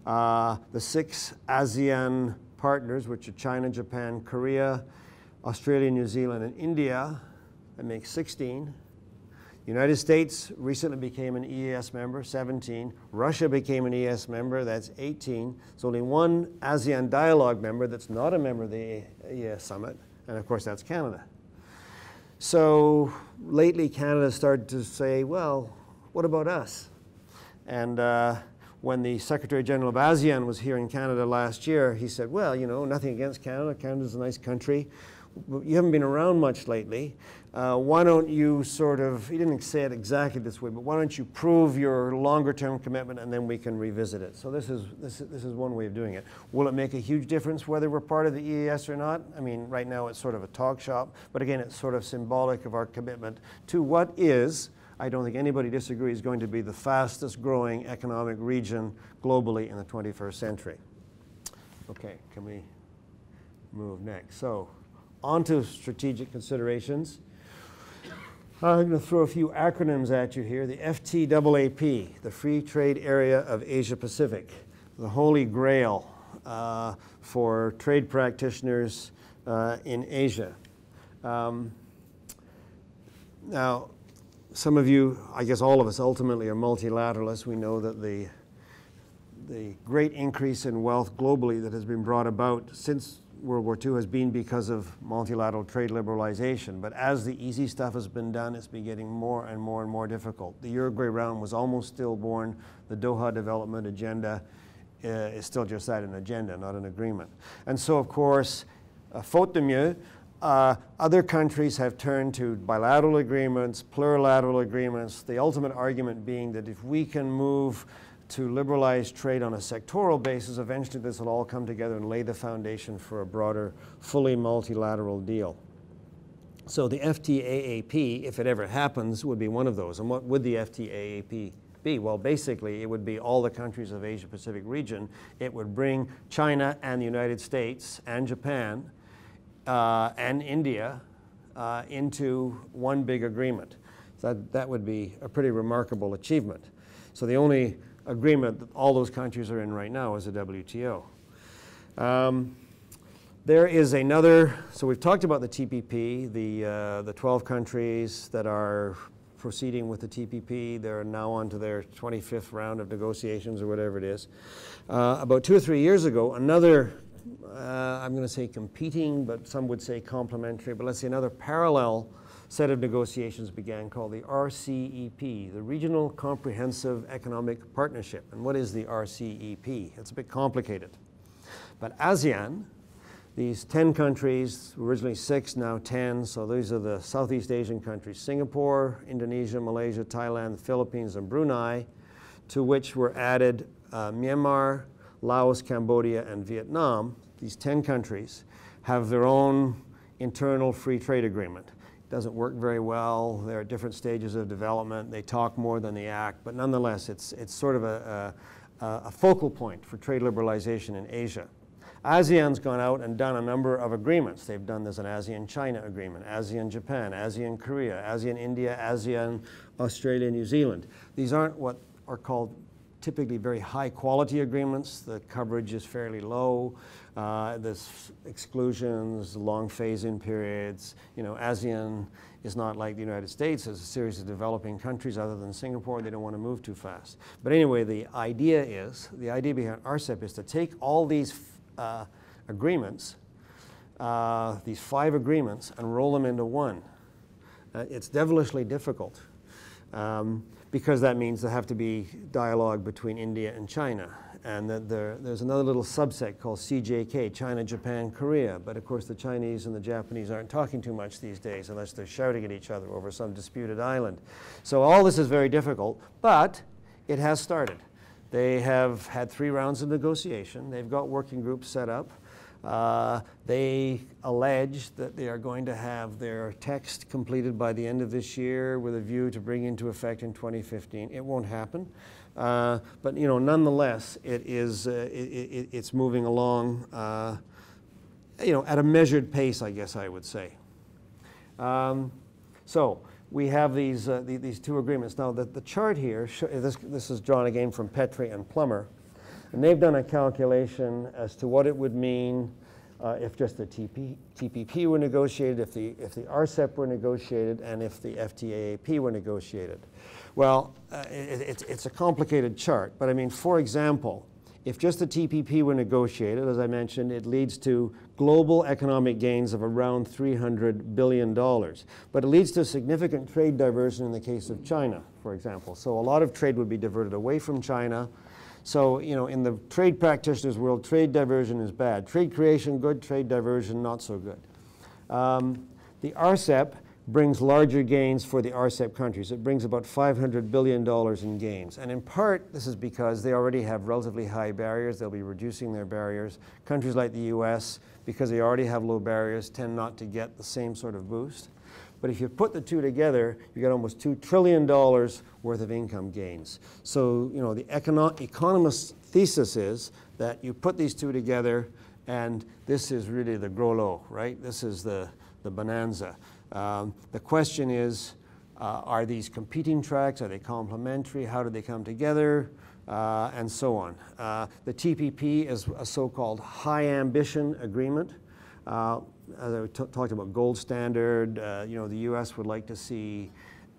the 6 ASEAN partners, which are China, Japan, Korea, Australia, New Zealand, and India. That makes 16. The United States recently became an EAS member, 17. Russia became an EAS member, that's 18. There's only one ASEAN dialogue member that's not a member of the EAS Summit, and of course that's Canada. So lately Canada started to say, well, what about us? And when the Secretary General of ASEAN was here in Canada last year, he said, well, nothing against Canada. Canada's a nice country. You haven't been around much lately. Why don't you he didn't say it exactly this way, but why don't you prove your longer-term commitment and then we can revisit it? So this is one way of doing it. Will it make a huge difference whether we're part of the EAS or not? I mean, right now it's sort of a talk shop, but again, it's sort of symbolic of our commitment to what is, I don't think anybody disagrees, going to be the fastest growing economic region globally in the 21st century. Okay, can we move next? So, on to strategic considerations. I'm going to throw a few acronyms at you here. The FTAAP, the Free Trade Area of Asia Pacific, the holy grail for trade practitioners in Asia. Now, some of you, I guess all of us ultimately are multilateralists. We know that the great increase in wealth globally that has been brought about since World War II has been because of multilateral trade liberalization. But as the easy stuff has been done, it's been getting more and more and more difficult. The Uruguay round was almost stillborn. The Doha Development Agenda is still just that, an agenda, not an agreement. And so, of course, faute de mieux, other countries have turned to bilateral agreements, plurilateral agreements, the ultimate argument being that if we can move to liberalize trade on a sectoral basis, eventually this will all come together and lay the foundation for a broader, fully multilateral deal. So the FTAAP, if it ever happens, would be one of those. And what would the FTAAP be? Well, basically, it would be all the countries of the Asia-Pacific region. It would bring China and the United States and Japan and India into one big agreement. So that would be a pretty remarkable achievement. So the only agreement that all those countries are in right now is the WTO. There is another, so we've talked about the TPP, the 12 countries that are proceeding with the TPP. They're now on to their 25th round of negotiations or whatever it is. About 2 or 3 years ago, another, I'm going to say competing, but some would say complementary, but let's say another parallel set of negotiations began called the RCEP, the Regional Comprehensive Economic Partnership. And what is the RCEP? It's a bit complicated. But ASEAN, these 10 countries, originally 6, now 10, so these are the Southeast Asian countries, Singapore, Indonesia, Malaysia, Thailand, the Philippines, and Brunei, to which were added Myanmar, Laos, Cambodia, and Vietnam. These 10 countries have their own internal free trade agreement. Doesn't work very well. They're at different stages of development. They talk more than they act, but nonetheless, it's sort of a focal point for trade liberalization in Asia. ASEAN's gone out and done a number of agreements. They've done this an ASEAN-China agreement, ASEAN-Japan, ASEAN-Korea, ASEAN-India, ASEAN-Australia, New Zealand. These aren't what are called typically very high-quality agreements. The coverage is fairly low. There's exclusions, long phase-in periods. You know, ASEAN is not like the United States. There's a series of developing countries other than Singapore. They don't want to move too fast. But anyway, the idea behind RCEP is to take all these agreements, these 5 agreements, and roll them into one. It's devilishly difficult because that means there have to be dialogue between India and China. And there's another little subset called CJK, China, Japan, Korea. But of course the Chinese and the Japanese aren't talking too much these days unless they're shouting at each other over some disputed island. So all this is very difficult, but it has started. They have had 3 rounds of negotiation. They've got working groups set up. They allege that they are going to have their text completed by the end of this year with a view to bring into effect in 2015. It won't happen. But you know, nonetheless, it's moving along, you know, at a measured pace, I guess I would say. So we have these 2 agreements. Now, the chart here, this is drawn again from Petrie and Plummer, and they've done a calculation as to what it would mean if just the TPP were negotiated, if the RCEP were negotiated, and if the FTAAP were negotiated. Well, it's a complicated chart, but I mean, for example, if just the TPP were negotiated, as I mentioned, it leads to global economic gains of around $300 billion. But it leads to significant trade diversion in the case of China, for example. So a lot of trade would be diverted away from China. So, you know, in the trade practitioners' world, trade diversion is bad. Trade creation, good. Trade diversion, not so good. The RCEP brings larger gains for the RCEP countries. It brings about $500 billion in gains. And in part, this is because they already have relatively high barriers. They'll be reducing their barriers. Countries like the US, because they already have low barriers, tend not to get the same sort of boost. But if you put the 2 together, you get almost $2 trillion worth of income gains. So, you know, the economist's thesis is that you put these 2 together, and this is really the gros lot, right? This is the bonanza. The question is, are these competing tracks? Are they complementary? How do they come together? And so on. The TPP is a so-called high ambition agreement. As I talked about gold standard, you know, the US would like to see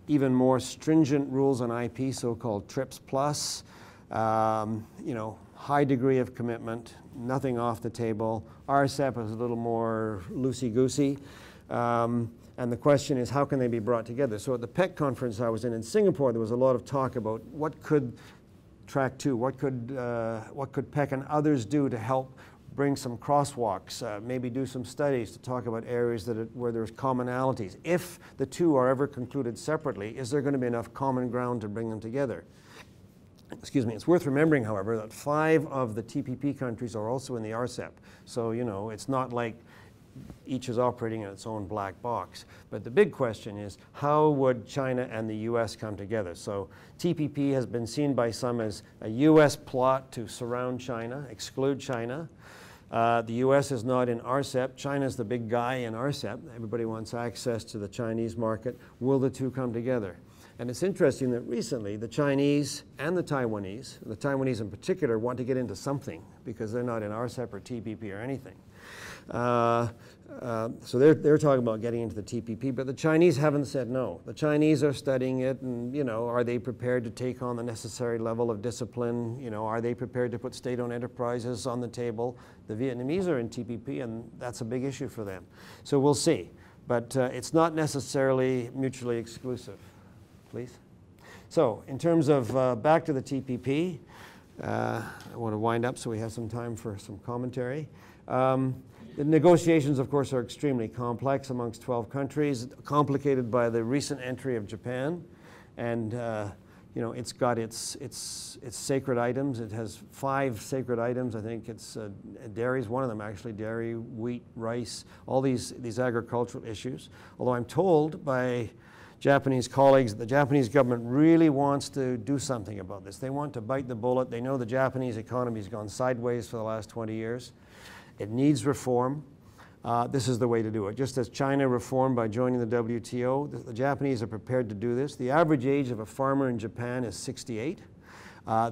even more stringent rules on IP, so-called TRIPS plus, you know, high degree of commitment, nothing off the table. RCEP is a little more loosey-goosey. And the question is, how can they be brought together? So at the PEC conference I was in Singapore, there was a lot of talk about what could Track 2, what could PEC and others do to help bring some crosswalks, maybe do some studies to talk about areas where there's commonalities. If the 2 are ever concluded separately, is there going to be enough common ground to bring them together? Excuse me. It's worth remembering, however, that 5 of the TPP countries are also in the RCEP. So, you know, it's not like each is operating in its own black box. But the big question is, how would China and the US come together? So TPP has been seen by some as a US plot to surround China, exclude China. The US is not in RCEP. China's the big guy in RCEP. Everybody wants access to the Chinese market. Will the 2 come together? And it's interesting that recently the Chinese and the Taiwanese in particular, want to get into something because they're not in RCEP or TPP or anything. So they're talking about getting into the TPP, but the Chinese haven't said no. The Chinese are studying it, and you know, are they prepared to take on the necessary level of discipline? You know, are they prepared to put state-owned enterprises on the table? The Vietnamese are in TPP, and that's a big issue for them. So we'll see, but it's not necessarily mutually exclusive. Please. So in terms of back to the TPP, I want to wind up so we have some time for some commentary. The negotiations, of course, are extremely complex amongst 12 countries, complicated by the recent entry of Japan. And you know, it's got its sacred items. It has 5 sacred items. I think it's dairy is one of them, actually. Dairy, wheat, rice, all these agricultural issues. Although I'm told by Japanese colleagues, the Japanese government really wants to do something about this. They want to bite the bullet. They know the Japanese economy has gone sideways for the last 20 years. It needs reform. This is the way to do it. Just as China reformed by joining the WTO, the Japanese are prepared to do this. The average age of a farmer in Japan is 68.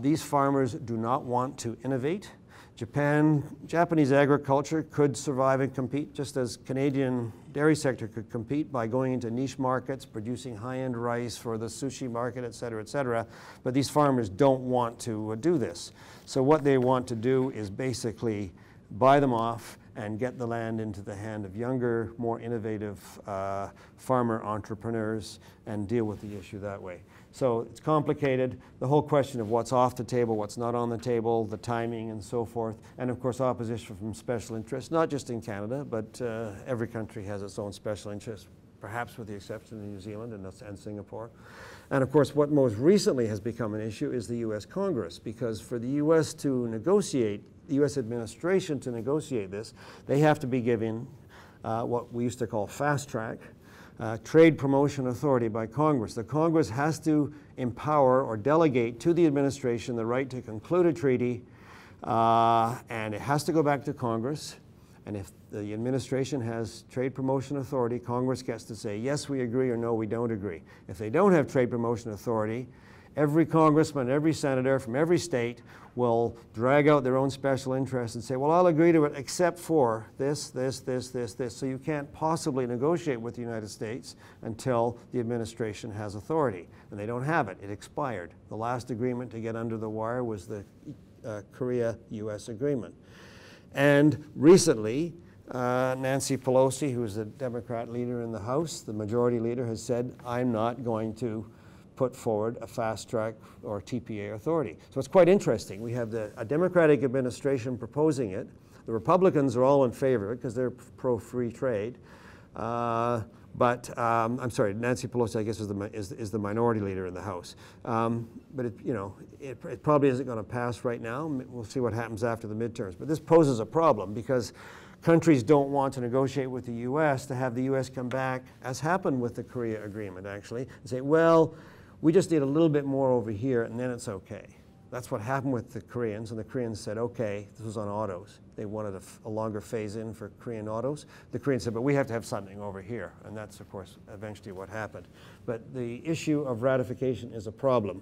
These farmers do not want to innovate. Japanese agriculture could survive and compete just as Canadian dairy sector could compete by going into niche markets, producing high-end rice for the sushi market, et cetera, but these farmers don't want to do this. So what they want to do is basically buy them off and get the land into the hand of younger, more innovative farmer entrepreneurs and deal with the issue that way. So it's complicated. The whole question of what's off the table, what's not on the table, the timing and so forth, and of course opposition from special interests, not just in Canada, but every country has its own special interests, perhaps with the exception of New Zealand and Singapore. And of course what most recently has become an issue is the US Congress, because for the US to negotiate, the US administration to negotiate this, they have to be given what we used to call fast track, trade promotion authority by Congress. The Congress has to empower or delegate to the administration the right to conclude a treaty, and it has to go back to Congress. And if the administration has trade promotion authority, Congress gets to say, yes, we agree, or no, we don't agree. If they don't have trade promotion authority, every congressman, every senator from every state will drag out their own special interests and say, well, I'll agree to it except for this. So you can't possibly negotiate with the United States until the administration has authority. And they don't have it. It expired. The last agreement to get under the wire was the Korea-US agreement. And recently, Nancy Pelosi, who is the Democrat leader in the House, the majority leader, has said, I'm not going to put forward a fast track or TPA authority. So it's quite interesting. We have a Democratic administration proposing it. The Republicans are all in favor because they're pro-free trade. I'm sorry, Nancy Pelosi, I guess, is the minority leader in the House. But it probably isn't going to pass right now. We'll see what happens after the midterms. But this poses a problem because countries don't want to negotiate with the U.S. to have the U.S. come back, as happened with the Korea agreement, actually, and say, well, we just need a little bit more over here, and then it's okay. That's what happened with the Koreans, and the Koreans said, okay, this was on autos. They wanted a longer phase-in for Korean autos. The Koreans said, but we have to have something over here, and that's, of course, eventually what happened. But the issue of ratification is a problem.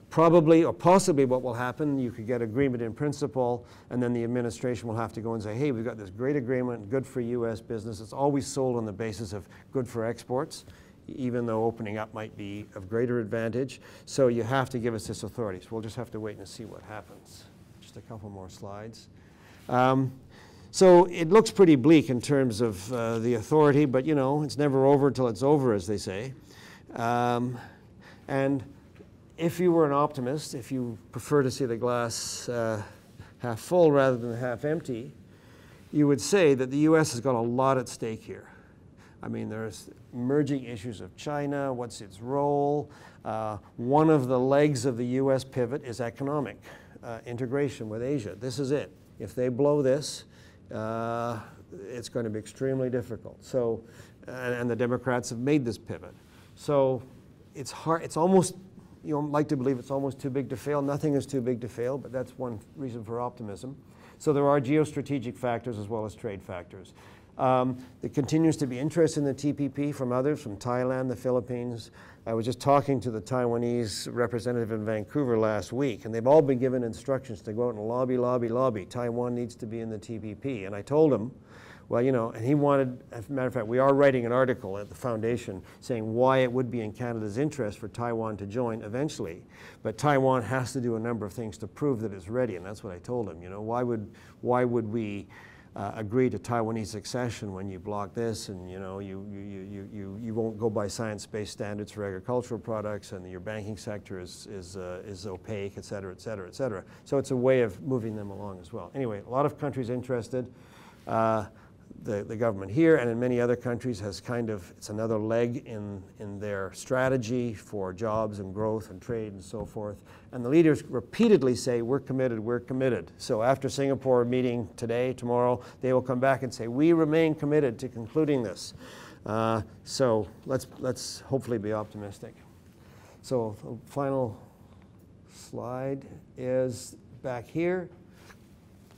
Probably or possibly what will happen, you could get agreement in principle, and then the administration will have to go and say, hey, we've got this great agreement, good for U.S. business. It's always sold on the basis of good for exports, even though opening up might be of greater advantage. So you have to give us this authority. So we'll just have to wait and see what happens. Just a couple more slides. So it looks pretty bleak in terms of the authority, but it's never over until it's over, as they say. And if you were an optimist, if you prefer to see the glass half full rather than half empty, you would say that the U.S. has got a lot at stake here. I mean, there's emerging issues of China, what's its role. One of the legs of the U.S. pivot is economic integration with Asia. This is it. If they blow this, it's going to be extremely difficult. So, and the Democrats have made this pivot. So it's hard, it's almost, like to believe it's almost too big to fail. Nothing is too big to fail, but that's one reason for optimism. So there are geostrategic factors as well as trade factors. There continues to be interest in the TPP from others, from Thailand, the Philippines. I was just talking to the Taiwanese representative in Vancouver last week, and they've all been given instructions to go out and lobby. Taiwan needs to be in the TPP. And I told him, well, and he wanted, as a matter of fact, we are writing an article at the foundation saying why it would be in Canada's interest for Taiwan to join eventually. But Taiwan has to do a number of things to prove that it's ready, and that's what I told him. Why would we agree to Taiwanese accession when you block this, and you won't go by science-based standards for agricultural products, and your banking sector is opaque, et cetera, et cetera, et cetera. So it's a way of moving them along as well. Anyway, a lot of countries interested. The government here and in many other countries has it's another leg in their strategy for jobs and growth and trade and so forth. And the leaders repeatedly say, we're committed, we're committed. So after Singapore meeting today, tomorrow, they will come back and say, we remain committed to concluding this. So let's hopefully be optimistic. So the final slide is back here.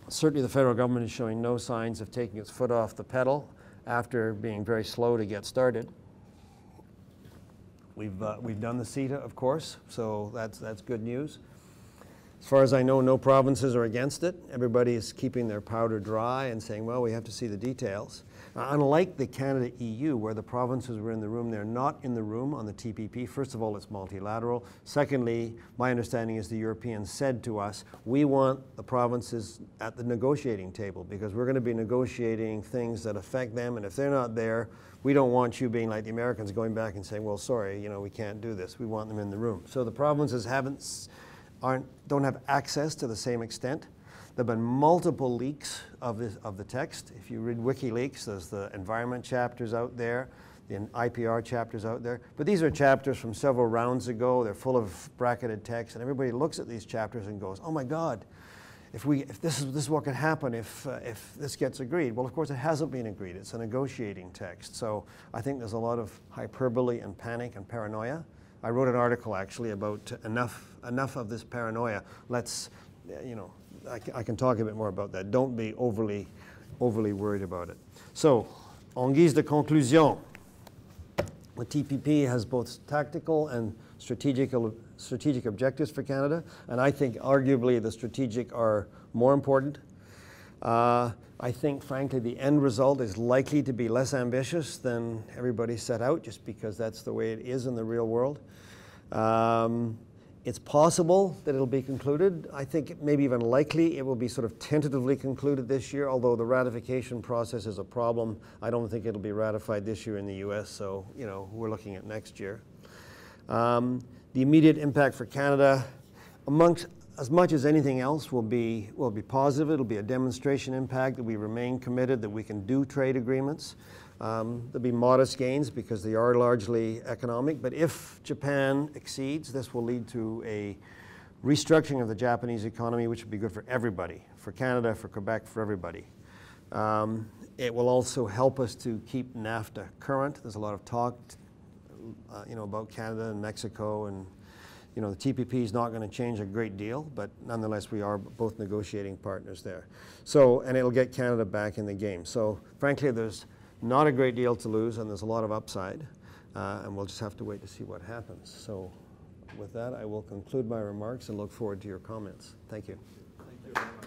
certainly the federal government is showing no signs of taking its foot off the pedal after being very slow to get started. We've done the CETA, of course, so that's good news. As far as I know, no provinces are against it. Everybody is keeping their powder dry and saying, well, we have to see the details. Unlike the Canada-EU, where the provinces were in the room, they're not in the room on the TPP. First of all, it's multilateral. Secondly, my understanding is the Europeans said to us, we want the provinces at the negotiating table because we're going to be negotiating things that affect them, and if they're not there, we don't want you being like the Americans going back and saying, well, sorry, you know, we can't do this. We want them in the room. So the provinces don't have access to the same extent. There have been multiple leaks of the text. If you read WikiLeaks, there's the environment chapters out there, the IPR chapters out there. But these are chapters from several rounds ago. They're full of bracketed text, and everybody looks at these chapters and goes, oh my God, if this is what could happen if this gets agreed. Well, of course, it hasn't been agreed. It's a negotiating text. So I think there's a lot of hyperbole and panic and paranoia. I wrote an article actually about enough of this paranoia. Let's, you know, I can talk a bit more about that. Don't be overly worried about it. So, en guise de conclusion, the TPP has both tactical and strategic objectives for Canada, and I think arguably the strategic are more important. I think, frankly, the end result is likely to be less ambitious than everybody set out, just because that's the way it is in the real world. It's possible that it'll be concluded. I think it maybe even likely it will be sort of tentatively concluded this year, although the ratification process is a problem. I don't think it'll be ratified this year in the US, so, you know, we're looking at next year. The immediate impact for Canada, as much as anything else, will be positive. It'll be a demonstration impact that we remain committed, that we can do trade agreements. There'll be modest gains because they are largely economic, but if Japan exceeds, this will lead to a restructuring of the Japanese economy, which would be good for everybody, for Canada, for Quebec, for everybody. It will also help us to keep NAFTA current. There's a lot of talk, you know, about Canada and Mexico, and you know, the TPP is not going to change a great deal, but nonetheless, we are both negotiating partners there. So, and it'll get Canada back in the game. So, frankly, there's not a great deal to lose, and there's a lot of upside, and we'll just have to wait to see what happens. So, with that, I will conclude my remarks and look forward to your comments. Thank you. Thank you very much.